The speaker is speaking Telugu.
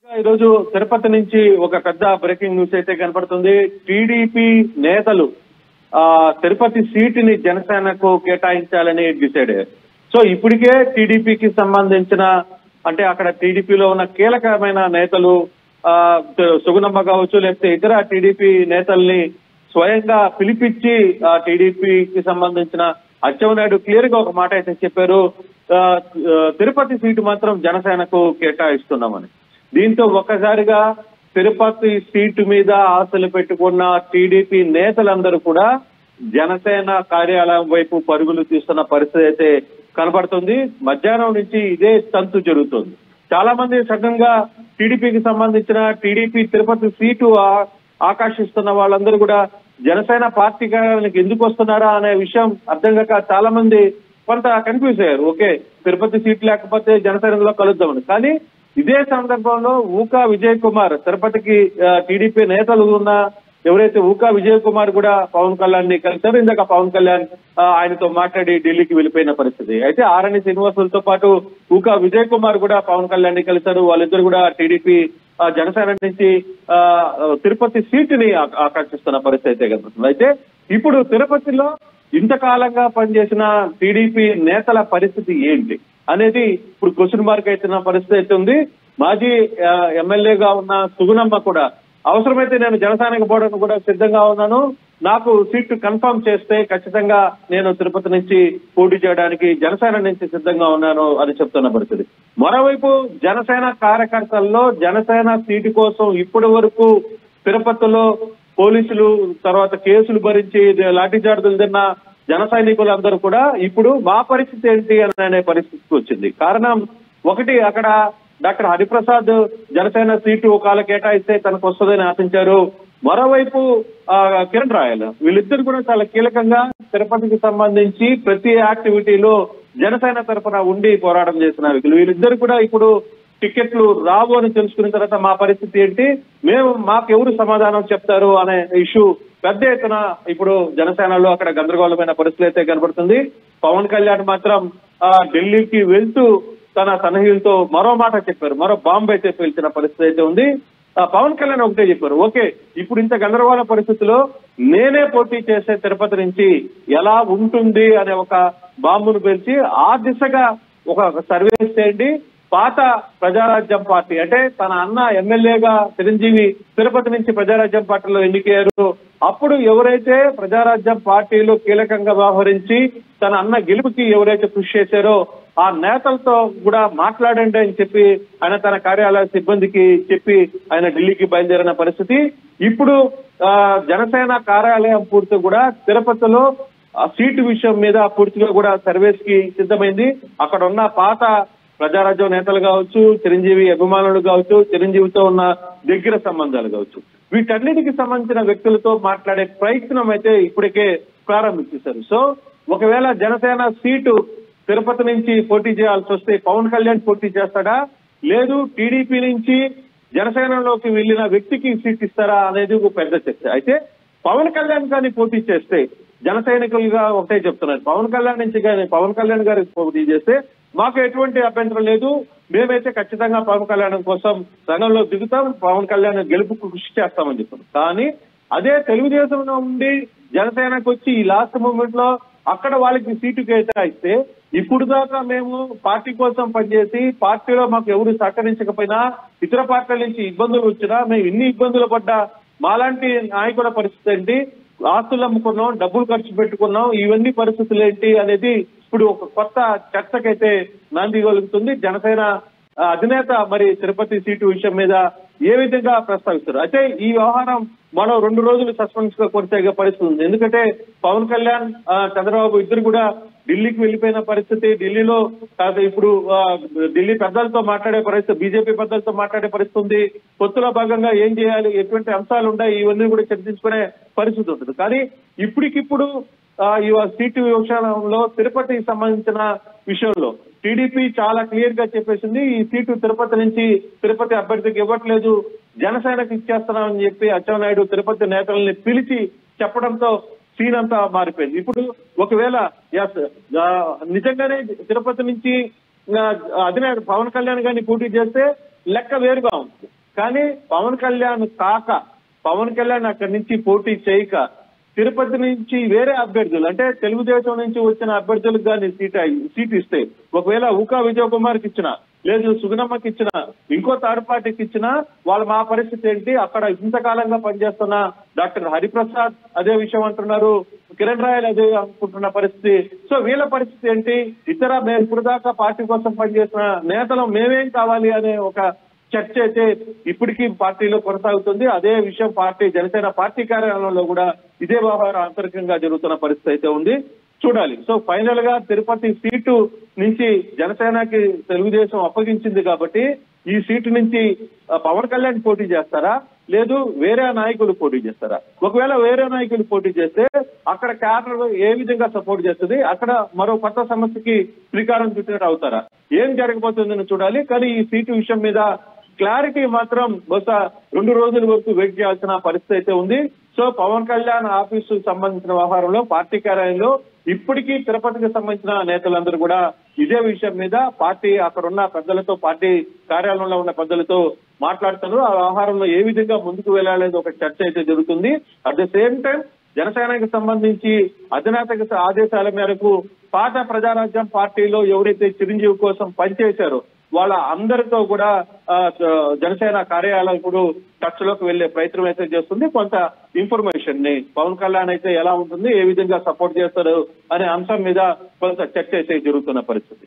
ఈ రోజు తిరుపతి నుంచి ఒక పెద్ద బ్రేకింగ్ న్యూస్ అయితే కనపడుతుంది. టీడీపీ నేతలు తిరుపతి సీటుని జనసేనకు కేటాయించాలని డిసైడ్ అయ్యారు. సో ఇప్పటికే టీడీపీకి సంబంధించిన అంటే అక్కడ టీడీపీలో ఉన్న కీలకమైన నేతలు సుగుణమ్మ కావచ్చు, లేకపోతే ఇతర టీడీపీ నేతల్ని స్వయంగా పిలిపించి టీడీపీకి సంబంధించిన అచ్చెన్నాయుడు క్లియర్ గా ఒక మాట అయితే చెప్పారు, తిరుపతి సీటు మాత్రం జనసేనకు కేటాయిస్తున్నామని. దీంతో ఒక్కసారిగా తిరుపతి సీటు మీద ఆశలు పెట్టుకున్న టీడీపీ నేతలందరూ కూడా జనసేన కార్యాలయం వైపు పరుగులు తీస్తున్న పరిస్థితి అయితే కనబడుతుంది. మధ్యాహ్నం నుంచి ఇదే తంతు జరుగుతుంది. చాలా మంది సడన్ గా టీడీపీకి సంబంధించిన టీడీపీ తిరుపతి సీటు ఆకాశిస్తున్న వాళ్ళందరూ కూడా జనసేన పార్టీ కార్యాలయానికి ఎందుకు వస్తున్నారా అనే విషయం అర్థం కాక చాలా మంది కొంత కన్ఫ్యూజ్ అయ్యారు. ఓకే, తిరుపతి సీట్ లేకపోతే జనసేనలో కలుద్దామని. కానీ ఇదే సందర్భంలో ఊకా విజయ్ కుమార్, తిరుపతికి టీడీపీ నేతలు ఉన్న ఎవరైతే ఊకా విజయ్ కుమార్ కూడా పవన్ కళ్యాణ్ ని కలిశారు. ఇందాక పవన్ కళ్యాణ్ ఆయనతో మాట్లాడి ఢిల్లీకి వెళ్ళిపోయిన పరిస్థితి. అయితే ఆరణి శ్రీనివాసులతో పాటు ఊకా విజయ్ కుమార్ కూడా పవన్ కళ్యాణ్ ని కలిశారు. వాళ్ళిద్దరు కూడా టీడీపీ జనసేన నుంచి తిరుపతి సీటుని ఆకర్షిస్తున్న పరిస్థితి అయితే కనబడుతుంది. అయితే ఇప్పుడు తిరుపతిలో ఇంతకాలంగా పనిచేసిన టీడీపీ నేతల పరిస్థితి ఏంటి అనేది ఇప్పుడు క్వశ్చన్ మార్క్ అవుతున్న పరిస్థితి అయితే ఉంది. మాజీ ఎమ్మెల్యేగా ఉన్న సుగుణమ్మ కూడా అవసరమైతే నేను జనసేనకు పోవడానికి కూడా సిద్ధంగా ఉన్నాను, నాకు సీటు కన్ఫర్మ్ చేస్తే ఖచ్చితంగా నేను తిరుపతి నుంచి పోటీ చేయడానికి జనసేన నుంచి సిద్ధంగా ఉన్నాను అని చెప్తున్న పరిస్థితి. మరోవైపు జనసేన కార్యకర్తల్లో జనసేన సీటు కోసం ఇప్పటి వరకు తిరుపతిలో పోలీసులు తర్వాత కేసులు భరించి లాఠీచార్జీలు తిన్న జన సైనికులందరూ కూడా ఇప్పుడు మా పరిస్థితి ఏంటి అనే పరిస్థితికి వచ్చింది. కారణం ఒకటి, అక్కడ డాక్టర్ హరిప్రసాద్ జనసేన సీటు ఒకవేళ కేటాయిస్తే తనకు వస్తుందని ఆశించారు. మరోవైపు కిరణ్ రాయల్, వీళ్ళిద్దరు కూడా చాలా కీలకంగా తిరుపతికి సంబంధించి ప్రతి యాక్టివిటీలో జనసేన తరఫున ఉండి పోరాటం చేసిన వ్యక్తులు. వీళ్ళిద్దరు కూడా ఇప్పుడు టికెట్లు రావు అని తెలుసుకున్న తర్వాత మా పరిస్థితి ఏంటి, మాకెవరు సమాధానం చెప్తారు అనే ఇష్యూ పెద్ద ఎత్తున ఇప్పుడు జనసేనలో అక్కడ గందరగోళమైన పరిస్థితి అయితే కనబడుతుంది. పవన్ కళ్యాణ్ మాత్రం ఢిల్లీకి వెళ్తూ తన సన్నిహితులతో మరో మాట చెప్పారు, మరో బాంబు అయితే పేల్చిన పరిస్థితి అయితే ఉంది. పవన్ కళ్యాణ్ ఒకటే చెప్పారు, ఓకే ఇప్పుడు ఇంత గందరగోళ పరిస్థితిలో నేనే పోటీ చేసే తిరుపతి నుంచి ఎలా ఉంటుంది అనే ఒక బాంబును పేల్చి ఆ దిశగా ఒక సర్వే చేయండి. పాత ప్రజారాజ్యం పార్టీ అంటే తన అన్న ఎమ్మెల్యేగా చిరంజీవి తిరుపతి నుంచి ప్రజారాజ్యం పార్టీలో ఎన్నికయ్యారు. అప్పుడు ఎవరైతే ప్రజారాజ్యం పార్టీలో కీలకంగా వ్యవహరించి తన అన్న గెలుపుకి ఎవరైతే కృషి చేశారో ఆ నేతలతో కూడా మాట్లాడండి అని చెప్పి ఆయన తన కార్యాలయ సిబ్బందికి చెప్పి ఆయన ఢిల్లీకి బయలుదేరిన పరిస్థితి. ఇప్పుడు జనసేన కార్యాలయం పూర్తి కూడా తిరుపతిలో సీటు విషయం మీద పూర్తిగా కూడా సర్వేస్ కి సిద్ధమైంది. అక్కడ ఉన్న పాత ప్రజారాజ్యం నేతలు కావచ్చు, చిరంజీవి అభిమానులు కావచ్చు, చిరంజీవితో ఉన్న దగ్గర సంబంధాలు కావచ్చు, వీటన్నిటికి సంబంధించిన వ్యక్తులతో మాట్లాడే ప్రయత్నం అయితే ఇప్పటికే ప్రారంభించేశారు. సో ఒకవేళ జనసేన సీటు తిరుపతి నుంచి పోటీ చేయాల్సి వస్తే పవన్ కళ్యాణ్ పోటీ చేస్తాడా, లేదు టీడీపీ నుంచి జనసేనలోకి వెళ్లిన వ్యక్తికి సీట్ ఇస్తారా అనేది ఒక పెద్ద చర్చ. అయితే పవన్ కళ్యాణ్ కానీ పోటీ చేస్తే జన సైనికులుగా ఒకటే చెప్తున్నారు, పవన్ కళ్యాణ్ నుంచి కానీ పవన్ కళ్యాణ్ గారికి పోటీ చేస్తే మాకు ఎటువంటి అభ్యంతరం లేదు, మేమైతే ఖచ్చితంగా పవన్ కళ్యాణ్ కోసం రంగంలో దిగుతాం, పవన్ కళ్యాణ్ గెలుపుకు కృషి చేస్తామని చెప్పారు. కానీ అదే తెలుగుదేశంలో ఉండి జనసేనకు వచ్చి ఈ లాస్ట్ మూమెంట్ లో అక్కడ వాళ్ళకి సీటు కేటాయిస్తే ఇప్పుడు దాకా మేము పార్టీ కోసం పనిచేసి పార్టీలో మాకు ఎవరు సహకరించకపోయినా ఇతర పార్టీల నుంచి ఇబ్బందులు వచ్చినా మేము ఇన్ని ఇబ్బందులు పడ్డా మాలాంటి నాయకుల పరిస్థితి ఏంటి, ఆస్తులు అమ్ముకున్నాం, డబ్బులు ఖర్చు పెట్టుకున్నాం, ఇవన్నీ పరిస్థితులు ఏంటి అనేది ఇప్పుడు ఒక కొత్త చర్చకైతే నాంది కలుగుతుంది. జనసేన అధినేత మరి తిరుపతి సీటు విషయం మీద ఏ విధంగా ప్రస్తావిస్తారు. అయితే ఈ వ్యవహారం మరో 2 రోజులు సస్పెన్స్ గా కొనసాగే పరిస్థితి ఉంది. ఎందుకంటే పవన్ కళ్యాణ్ చంద్రబాబు ఇద్దరు కూడా ఢిల్లీకి వెళ్లిపోయిన పరిస్థితి. ఢిల్లీలో ఇప్పుడు ఢిల్లీ పెద్దలతో మాట్లాడే పరిస్థితి, బీజేపీ పెద్దలతో మాట్లాడే పరిస్థితి ఉంది. పొత్తులో భాగంగా ఏం చేయాలి, ఎటువంటి అంశాలు ఉన్నాయి, ఇవన్నీ కూడా చర్చించుకునే పరిస్థితి ఉంటుంది. కానీ ఇప్పటికిప్పుడు ఈ సీటు విషయంలో తిరుపతికి సంబంధించిన విషయంలో టీడీపీ చాలా క్లియర్ గా చెప్పేసింది, ఈ సీటు తిరుపతి నుంచి తిరుపతి అభ్యర్థికి ఇవ్వట్లేదు, జనసేనకు ఇచ్చేస్తున్నామని చెప్పి అచ్చెన్నాయుడు తిరుపతి నేతల్ని పిలిచి చెప్పడంతో సీన్ అంతా మారిపోయింది. ఇప్పుడు ఒకవేళ నిజంగానే తిరుపతి నుంచి అధినేత పవన్ కళ్యాణ్ గారిని పోటీ చేస్తే లెక్క వేరుగా ఉంటుంది. కానీ పవన్ కళ్యాణ్ పవన్ కళ్యాణ్ అక్కడి నుంచి పోటీ చేయక తిరుపతి నుంచి వేరే అభ్యర్థులు అంటే తెలుగుదేశం నుంచి వచ్చిన అభ్యర్థులకు కానీ సీట్ ఇస్తే, ఒకవేళ ఉకా విజయ్ కుమార్కి ఇచ్చినా, లేదు సుగుణమ్మకి ఇచ్చినా, ఇంకో థర్డ్ పార్టీకి ఇచ్చినా మా పరిస్థితి ఏంటి? అక్కడ ఇంతకాలంగా పనిచేస్తున్న డాక్టర్ హరిప్రసాద్ అదే విషయం అంటున్నారు, కిరణ్ రాయల్ అదే అనుకుంటున్న పరిస్థితి. సో వీళ్ళ పరిస్థితి ఏంటి? మేము ఇప్పుడు దాకా పార్టీ కోసం పనిచేసిన నేతలు మేమేం కావాలి అనే ఒక చర్చ అయితే ఇప్పటికీ పార్టీలో కొనసాగుతుంది. అదే విషయం జనసేన పార్టీ కార్యాలయంలో కూడా ఇదే వ్యవహారం ఆంతరికంగా జరుగుతున్న పరిస్థితి అయితే ఉంది. చూడాలి. సో ఫైనల్ గా తిరుపతి సీటు నుంచి జనసేనకి తెలుగుదేశం అప్పగించింది కాబట్టి ఈ సీటు నుంచి పవన్ కళ్యాణ్ పోటీ చేస్తారా, లేదు వేరే నాయకులు పోటీ చేస్తారా? ఒకవేళ వేరే నాయకులు పోటీ చేస్తే అక్కడ క్యాడర్ ఏ విధంగా సపోర్ట్ చేస్తుంది? అక్కడ మరో కొత్త సమస్యకి శ్రీకారం చుట్టినట్టు అవుతారా? ఏం జరగబోతుందని చూడాలి. కానీ ఈ సీటు విషయం మీద క్లారిటీ మాత్రం బహుశా 2 రోజుల వరకు వెయిట్ చేయాల్సిన పరిస్థితి అయితే ఉంది. సో పవన్ కళ్యాణ్ ఆఫీసు సంబంధించిన వ్యవహారంలో పార్టీ కార్యాలయంలో ఇప్పటికీ తిరుపతికి సంబంధించిన నేతలందరూ కూడా ఇదే విషయం మీద అక్కడ ఉన్న పెద్దలతో, పార్టీ కార్యాలయంలో ఉన్న పెద్దలతో మాట్లాడుతున్నారు. ఆ వ్యవహారంలో ఏ విధంగా ముందుకు వెళ్లాలనేది ఒక చర్చ అయితే జరుగుతుంది. అట్ ద సేమ్ టైం జనసేనకి సంబంధించి అధినేత ఆదేశాల మేరకు పాత ప్రజారాజ్యం పార్టీలో ఎవరైతే చిరంజీవి కోసం పనిచేశారో వాళ్ళ అందరితో కూడా జనసేన కార్యాలయం ఇప్పుడు టచ్ లోకి వెళ్లే ప్రయత్నం అయితే చేస్తుంది. కొంత ఇన్ఫర్మేషన్ ని పవన్ కళ్యాణ్ అయితే ఎలా ఉంటుంది, ఏ విధంగా సపోర్ట్ చేస్తారు అనే అంశం మీద కొంత చర్చ అయితే జరుగుతున్న పరిస్థితి.